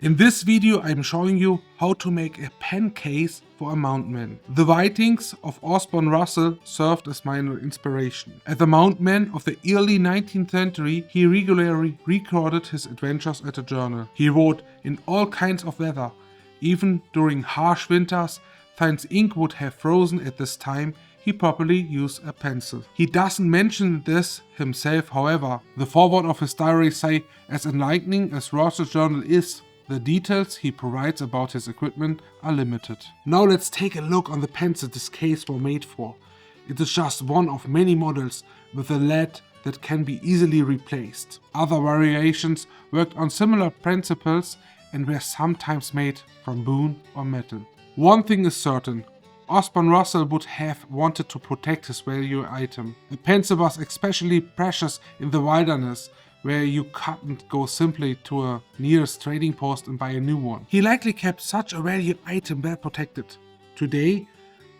In this video I'm showing you how to make a pen case for a mountman. The writings of Osborne Russell served as my inspiration. As a mountman of the early 19th century, he regularly recorded his adventures at a journal. He wrote in all kinds of weather. Even during harsh winters, since ink would have frozen at this time, he probably used a pencil. He doesn't mention this himself, however. The foreword of his diary say, as enlightening as Russell's journal is, the details he provides about his equipment are limited. Now let's take a look on the pens that this case was made for. It is just one of many models with a lead that can be easily replaced. Other variations worked on similar principles and were sometimes made from bone or metal. One thing is certain, Osborne Russell would have wanted to protect his valuable item. A pencil was especially precious in the wilderness, where you couldn't go simply to a nearest trading post and buy a new one. He likely kept such a valuable item well protected. Today,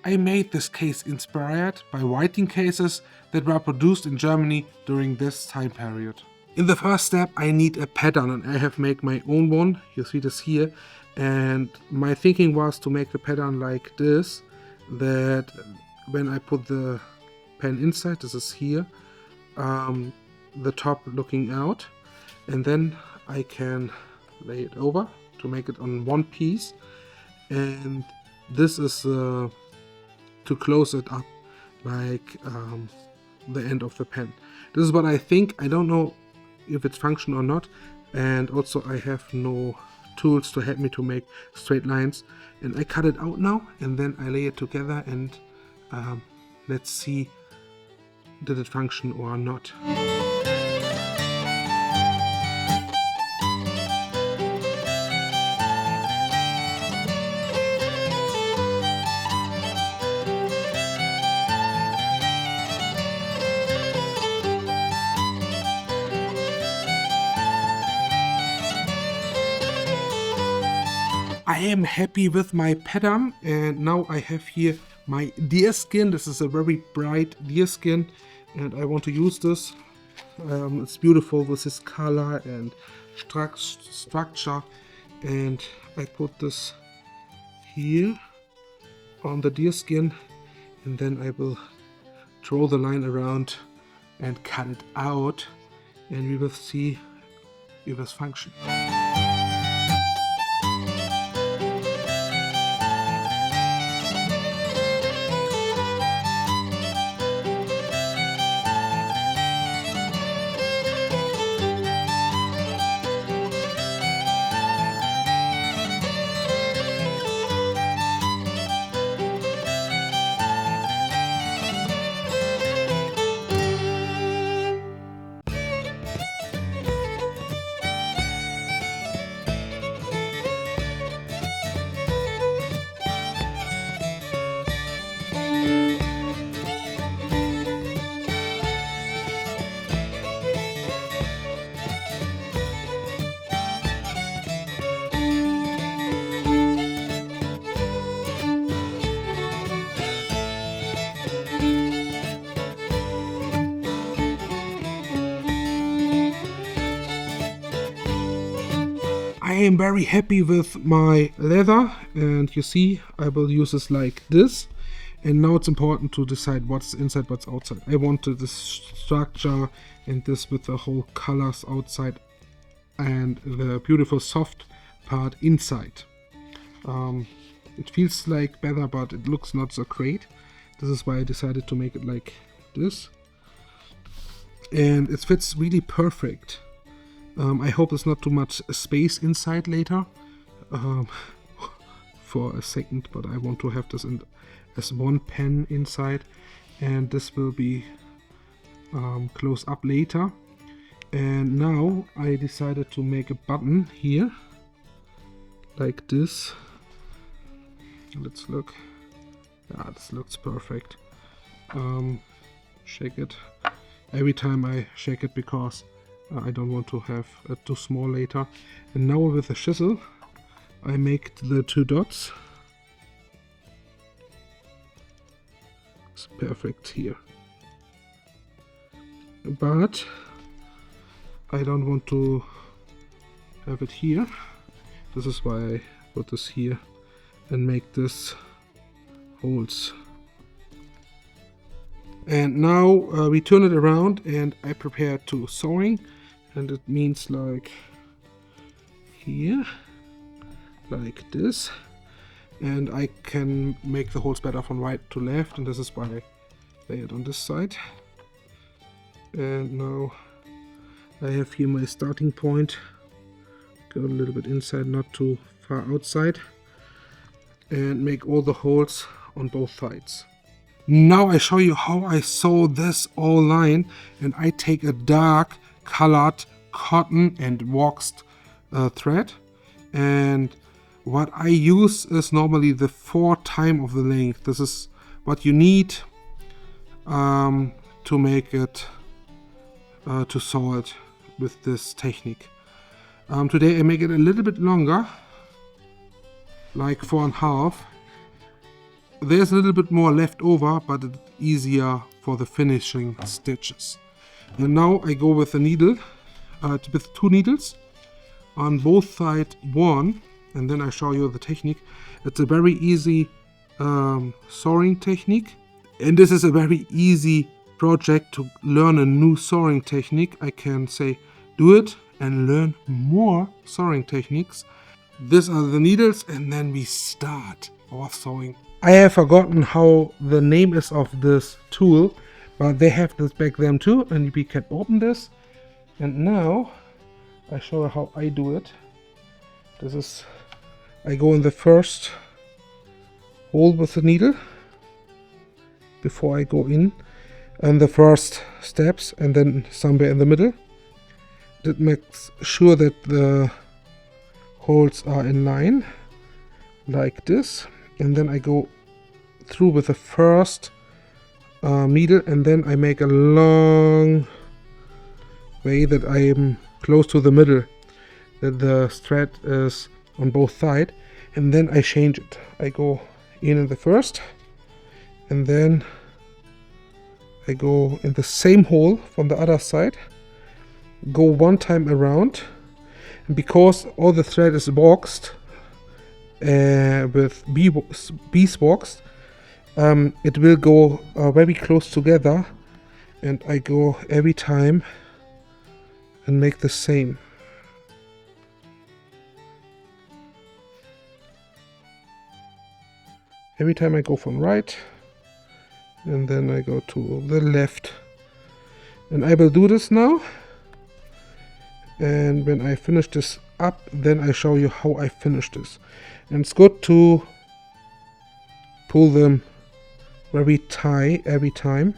I made this case inspired by writing cases that were produced in Germany during this time period. In the first step, I need a pattern, and I have made my own one. You see this here. And my thinking was to make the pattern like this, that when I put the pen inside, this is here, the top looking out, and then I can lay it over to make it on one piece, and this is to close it up like the end of the pen. This is what I think. I don't know if it's function or not, and also I have no tools to help me to make straight lines, and I cut it out now and then I lay it together, and let's see did it function or not. I am happy with my pattern, and now I have here my deerskin. This is a very bright deerskin and I want to use this. It's beautiful with this color and structure, and I put this here on the deerskin, and then I will draw the line around and cut it out, and we will see if it's function. I am very happy with my leather, and you see I will use this like this, and now it's important to decide what's inside, what's outside. I wanted this structure and this with the whole colors outside and the beautiful soft part inside. It feels like better, but it looks not so great. This is why I decided to make it like this, and it fits really perfect. I hope there's not too much space inside later for a second, but I want to have this as one pen inside, and this will be close up later. And now I decided to make a button here like this. Let's look. Yeah, this looks perfect. Shake it every time I shake it, because I don't want to have it too small later. And now with a chisel I make the two dots. It's perfect here. But I don't want to have it here. This is why I put this here and make this holes. And now we turn it around and I prepare to sewing, and it means like here, like this, and I can make the holes better from right to left, and this is why I lay it on this side. And now I have here my starting point. Go a little bit inside, not too far outside, and make all the holes on both sides. Now I show you how I sew this all line, and I take a dark colored cotton and waxed thread, and what I use is normally the 4 times of the length. This is what you need to make it to sew it with this technique. Today I make it a little bit longer, like 4.5. There's a little bit more left over, but it's easier for the finishing stitches. And now I go with a needle, with 2 needles on both sides, 1, and then I show you the technique. It's a very easy sewing technique, and this is a very easy project to learn a new sewing technique. I can say do it and learn more sewing techniques. These are the needles, and then we start our sewing. I have forgotten how the name is of this tool, but they have this back then too, and we can open this. And now I show you how I do it. This is, I go in the first hole with the needle before I go in, and the first steps, and then somewhere in the middle. That makes sure that the holes are in line like this, and then I go through with the first needle, and then I make a long way that I am close to the middle, that the thread is on both sides, and then I change it. I go in the first, and then I go in the same hole from the other side, go 1 time around, and because all the thread is waxed with beeswax, it will go very close together, and I go every time and make the same. Every time I go from right, and then I go to the left, and I will do this now. And when I finish this up, then I show you how I finish this. And it's good to pull them very tight every time.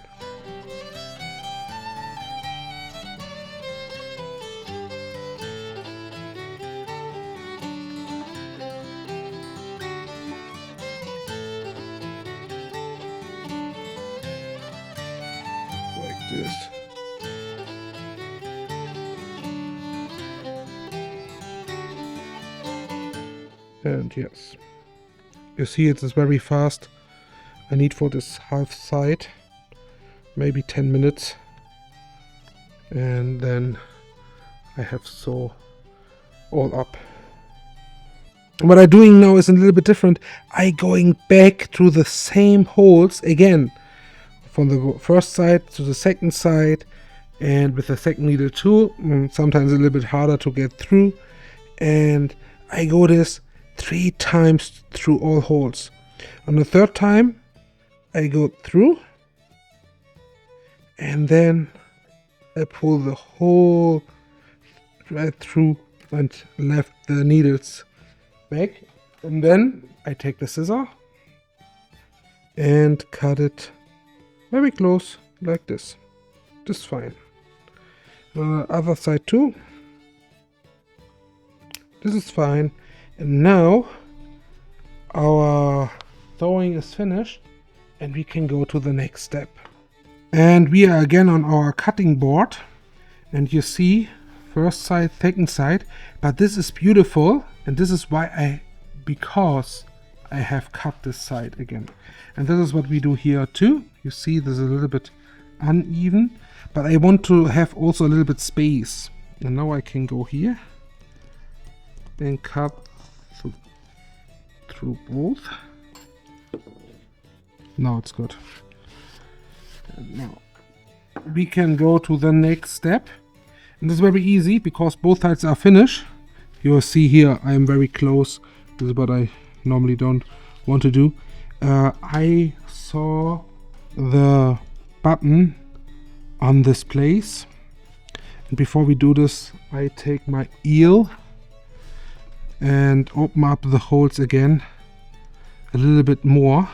Like this. And yes, you see it is very fast. I need for this half side maybe 10 minutes, and then I have sew all up. What I'm doing now is a little bit different. I going back through the same holes again, from the first side to the second side, and with the second needle too. Sometimes a little bit harder to get through, and I go this 3 times through all holes. On the 3rd time I go through, and then I pull the whole thread through and left the needles back, and then I take the scissor and cut it very close like this. Just fine. On the other side too. This is fine. And now our sewing is finished, and we can go to the next step. And we are again on our cutting board, and you see first side, second side, but this is beautiful, and this is why because I have cut this side again. And this is what we do here too. You see this is a little bit uneven, but I want to have also a little bit space. And now I can go here and cut through both. Now it's good. And now we can go to the next step. And this is very easy because both sides are finished. You will see here I am very close. This is what I normally don't want to do. I saw the button on this place. And before we do this, I take my eel and open up the holes again a little bit more.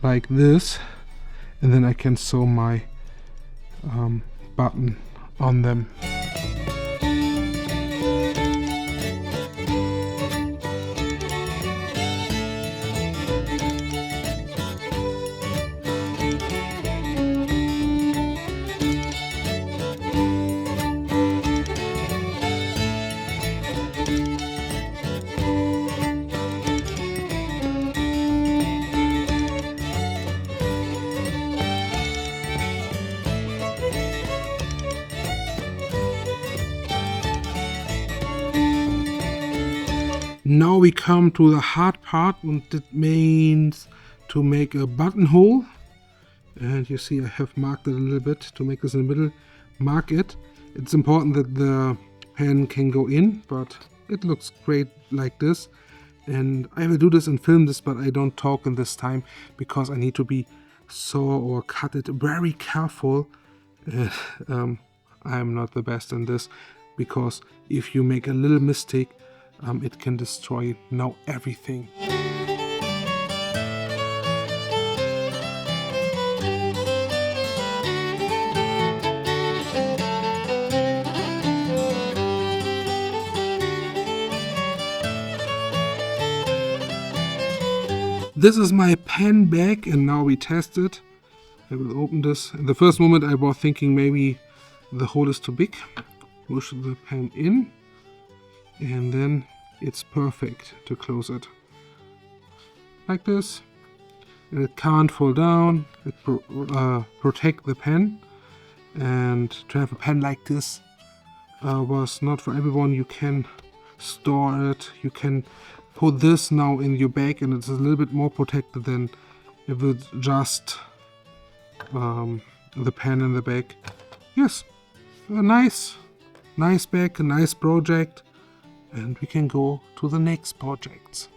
Like this. And then I can sew my button on them. Now we come to the hard part, and that means to make a buttonhole. And you see I have marked it a little bit to make this in the middle. Mark it. It's important that the pen can go in, but it looks great like this. And I will do this and film this, but I don't talk in this time because I need to be saw or cut it very careful. I'm not the best in this because if you make a little mistake, it can destroy now everything. This is my pen bag and now we test it. I will open this. In the first moment I was thinking maybe the hole is too big. Push the pen in and then it's perfect to close it. Like this. And it can't fall down. It protect the pen. And to have a pen like this was not for everyone. You can store it. You can put this now in your bag and it's a little bit more protected than if it's just the pen in the bag. Yes, a nice bag, a nice project, and we can go to the next projects.